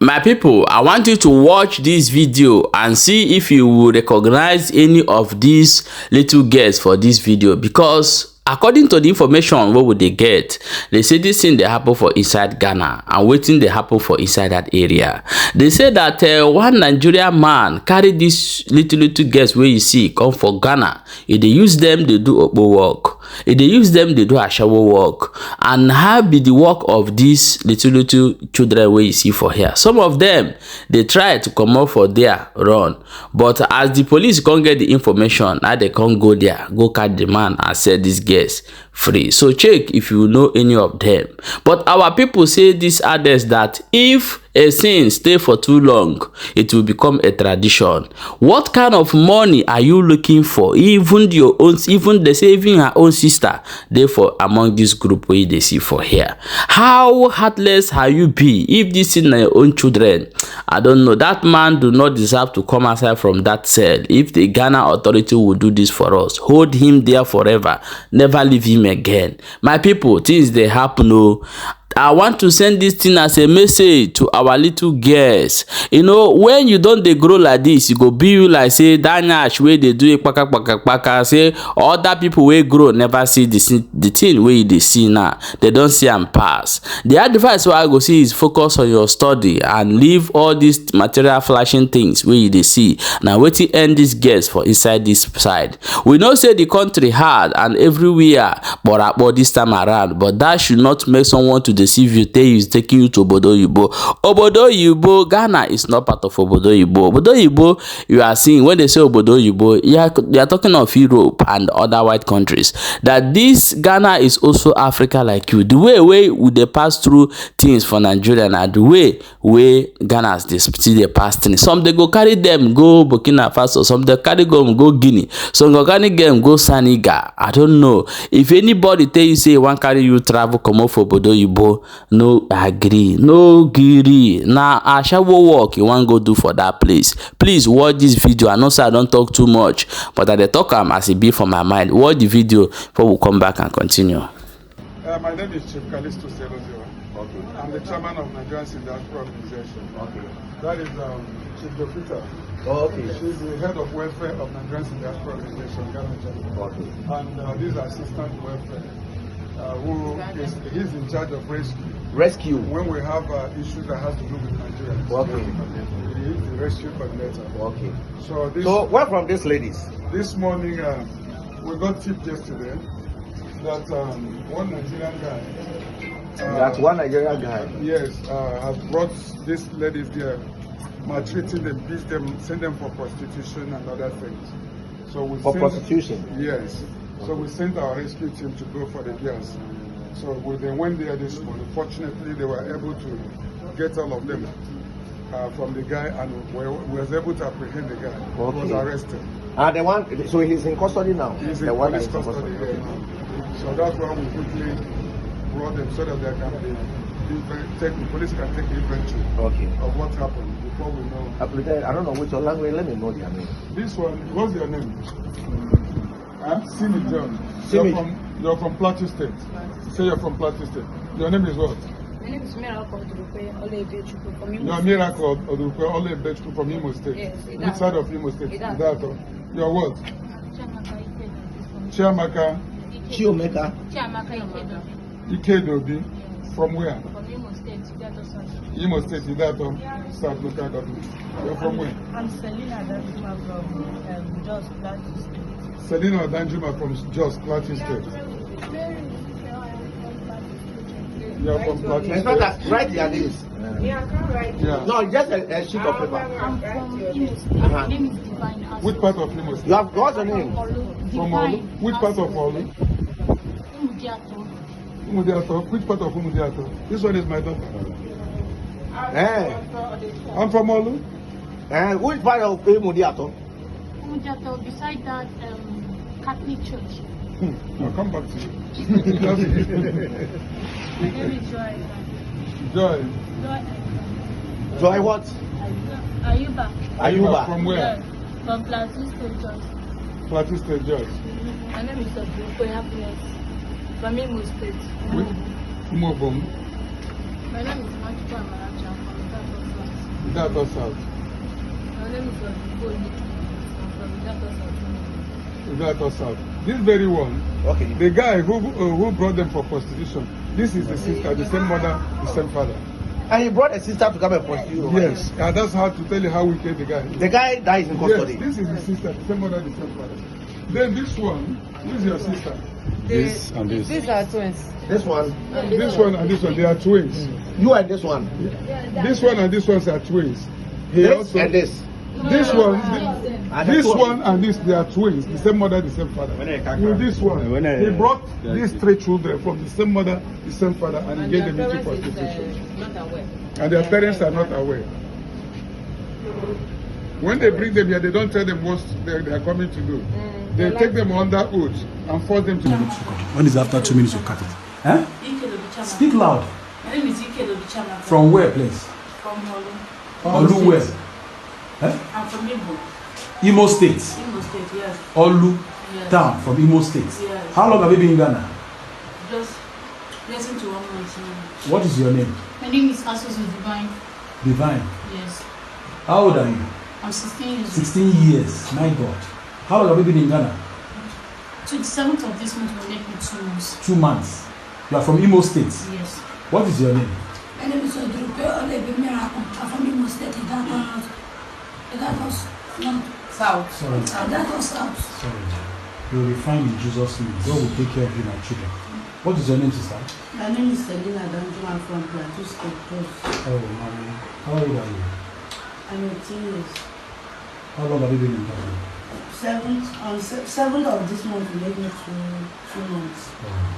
My people, I want you to watch this video and see if you will recognize any of these little girls for this video, because according to the information what would they get, they say this thing they happen for inside Ghana and waiting they happen for inside that area. They say that one Nigerian man carried these little girls where you see come for Ghana. If they use them, they do opo work. If they use them, they do a shower work. And how be the work of these little children where you see for here? Some of them they try to come out for their run, but as the police can't get the information, now they can't go there, go catch the man and set this girls free. So check if you know any of them. But our people say this others that if a sin stay for too long, it will become a tradition. What kind of money are you looking for? Even your own, even they say even her own sister, therefore among this group where they see for here. How heartless have you be if this is your own children? I don't know. That man do not deserve to come outside from that cell. If the Ghana authority will do this for us, hold him there forever, never leave him again. My people, things they happen. Oh, I want to send this thing as a message to our little girls. You know, when you don't they grow like this, you go be you like say Danish where they do it paka say other people will grow never see the thing where they see now. They don't see and pass. The advice what I go see is focus on your study and leave all these material flashing things where they see. Now wait till end these girls for inside this side. We know say the country hard and everywhere but this time around, but that should not make someone to deceive you, tell you is taking you to Obodo Oyibo. Obodo Oyibo, Ghana is not part of Obodo Oyibo. Obodo Oyibo, you are seeing when they say Obodo Oyibo, they are talking of Europe and other white countries. That this Ghana is also Africa like you. The way they pass through things for Nigeria and the way Ghana they still they pass things. Some they go carry them go Burkina Faso, some they carry them go Guinea, some go carry them go Senegal. I don't know. If anybody tell you say one carry you travel come off Obodo Oyibo, no agree, no giri. Now I shall work you want go do for that place. Please watch this video. I know say I don't talk too much, but I talk as it be for my mind. Watch the video before we come back and continue. My name is Chief Kalisto Selozio. Okay. I'm the chairman of Nigerian Diaspora Organization. Okay. That is Chief Dofita. Oh, okay. She's the head of welfare of Nigerian Diaspora Organization, Ghana. Okay. And this is assistant welfare. He's in charge of rescue. When we have issues that has to do with Nigeria. Okay. He is the rescue coordinator. Okay. So where from these ladies? This morning we got tipped yesterday that one Nigerian guy. Yes, has brought these ladies there, maltreating them, beat them, send them for prostitution and other things. So we prostitution? Yes. So we sent our rescue team to go for the girls. So when they went there this morning, fortunately they were able to get all of them from the guy, and we was able to apprehend the guy. Okay. He was arrested. The one, so he's in custody now? He's in police custody now. So that's why we quickly brought them so that they can the police can take inventory of what happened before we know. I don't know which language, let me know your name. This one, what's your name? Simi John. You're from Plateau State. Say you're from Plateau State. Your name is what? My name is Miracle Odurukwe from Imo State. You're Miracle Odurukwe from Imo State. Yes, which side of Imo State? Idato. You're what? Chiamaka. Ikedobi. From where? From Imo State, Idato South. Imo State, Idato South local government. You're from where? I'm Selina Danjuma from Jos, Plateau State. Selina Danjuma from Jos, Plateau State. You're from Plateau State. Write your names. Yeah, I can't write. Yeah. No, just a sheet of paper. I'm from Imo State. My name is Divine. Which part of Imo State? You have got your name? From Olu. Which part of Olu? Umudiato. Which part of Umudiato? This one is my daughter. I'm from Olu. Which part of Umudiato? Umudiato, beside that Catholic church. I'll come back to you. My name is Joy. Joy. Joy what? Ayuba. Ayuba. From where? Yeah. From Plateau State, Jos. Plateau State, Jos. My name is Odurukwe Happiness. From Imo State. Umobom. My name is Machiko Amaracha from Idato South. Idato South. My name is Oduboli. I'm from Idato South. Idato South. This very one, Okay. the guy who brought them for prostitution, this is the sister, the same mother, the same father. And you brought a sister to come and prostitute. Yes, and that's how to tell you how wicked the guy is. The guy dies in custody. Yes, this is the sister, the same mother, the same father. Then this one, this is your sister. This and this. These are twins. This one, This one and this one, they are twins. you and this one. This one and this one are twins. He This also, and this. this one, And this that one and this, they are twins, the same mother, the same father. With this one, he brought these three children from the same mother, the same father, and he gave them into prostitution. Not aware. And their parents are not aware. When they bring them here, they don't tell them what they are coming to do. They take them under oath and force them to do. When is after 2 minutes you cut it? Huh? Speak loud. My name is Ike Lobichama. From where, please? From Olu. Olu where? Huh? I'm from Igbo. Imo State. Imo State, yes. Olu Yes. town from Imo State. Yes. How long have you been in Ghana? Just listen to 1 month now. What is your name? My name is Asos Divine. Divine. Yes. How old are you? I'm 16 years old. 16 years. My God. How long have you been in Ghana? 27th of this month will make me 2 months. 2 months. You are from Imo State. Yes. What is your name? My name is Odrupe Olebimiraku. I'm from Imo State. That was not South. Sorry. that was South. Sorry. You will be fine in Jesus' name. God will take care of you and your children. What is your name, sister? My name is Selina Danjo. I'm from Plateau State. Oh, mommy. How old are you? I'm 18 years. How long have you been in Ghana? 7th of this month will make me 2 months. Oh.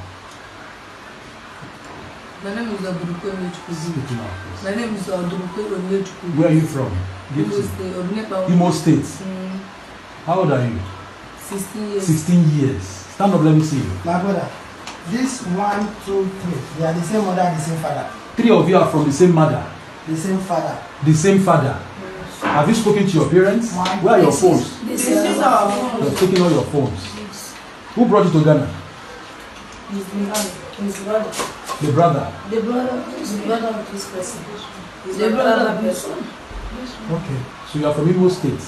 My name is Odrupe Olechukwu. Speak now, please. My name is Odrupe Olechukwu. Where are you from? Give Imo to State. me. Odunepa. Imo State. How old are you? 16 years. 16 years. Stand up, let me see you. My brother, this 1, 2, 3, they are the same mother, the same father. 3 of you are from the same mother, The same father. the same father. Have you spoken to your parents? One. Where are your phones? This is our phone. You have taken all your phones. Who brought you to Ghana? His brother. The brother. The brother of this person. The brother of this one. Okay. So you are from Imo State.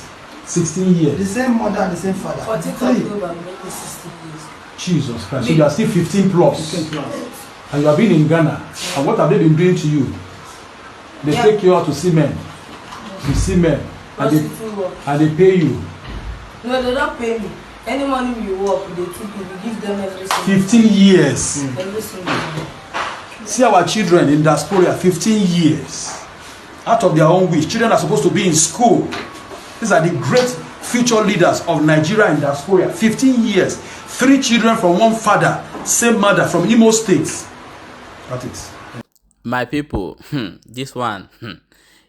16 The years. same mother, the same father. 14th Three. October, maybe 16 years. Jesus Christ. So you are still 15 plus. And you have been in Ghana. And what have they been doing to you? They take you out to see men. To see men. Prostitute work. And they pay you. No, they don't pay me. Any money you work, they took me. We give them every single 15 years. Every single day. See our children in diaspora, 15 years. Out of their own wish. Children are supposed to be in school. These are the great future leaders of Nigeria and diaspora. 15 years. 3 children from one father, same mother from Imo State. That's it. My people, this one,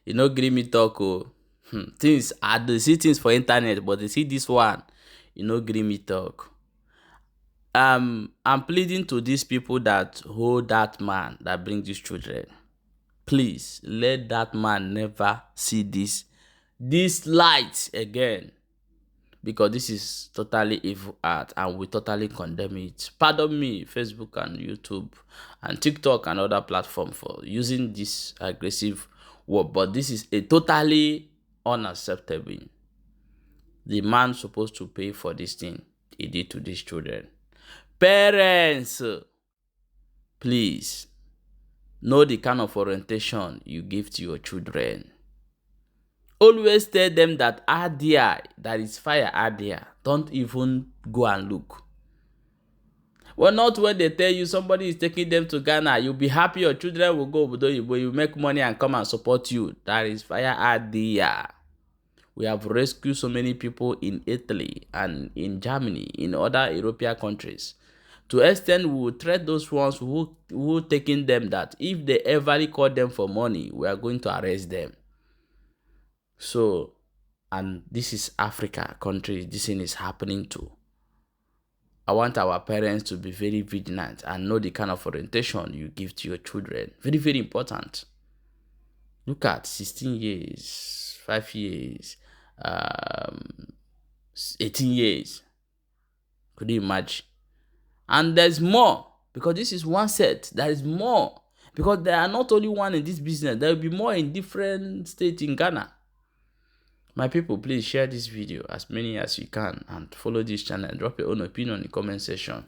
you know, gree me talk. Things I do see things for internet, but they see this one, you know, gree me talk. I'm pleading to these people that hold that man that bring these children. Please let that man never see this light again, because this is totally evil art and we totally condemn it. Pardon me, Facebook and YouTube and TikTok and other platforms for using this aggressive word, but this is a totally unacceptable. The man supposed to pay for this thing he did to these children. Parents, please know the kind of orientation you give to your children. Always tell them that there is fire out there. Don't even go and look. Well, not when they tell you somebody is taking them to Ghana, you'll be happy your children will go, but you make money and come and support you. That is fire out there. We have rescued so many people in Italy and in Germany, in other European countries. To extent we will threat those ones who taking them that if they ever call them for money, we are going to arrest them. So, and this is Africa country, this thing is happening to. I want our parents to be very vigilant and know the kind of orientation you give to your children. Very, very important. Look at 16 years, 5 years, 18 years. Could you imagine? And there's more, because this is one set. There is more. Because there are not only one in this business, there will be more in different states in Ghana. My people, please share this video as many as you can and follow this channel and drop your own opinion in the comment section.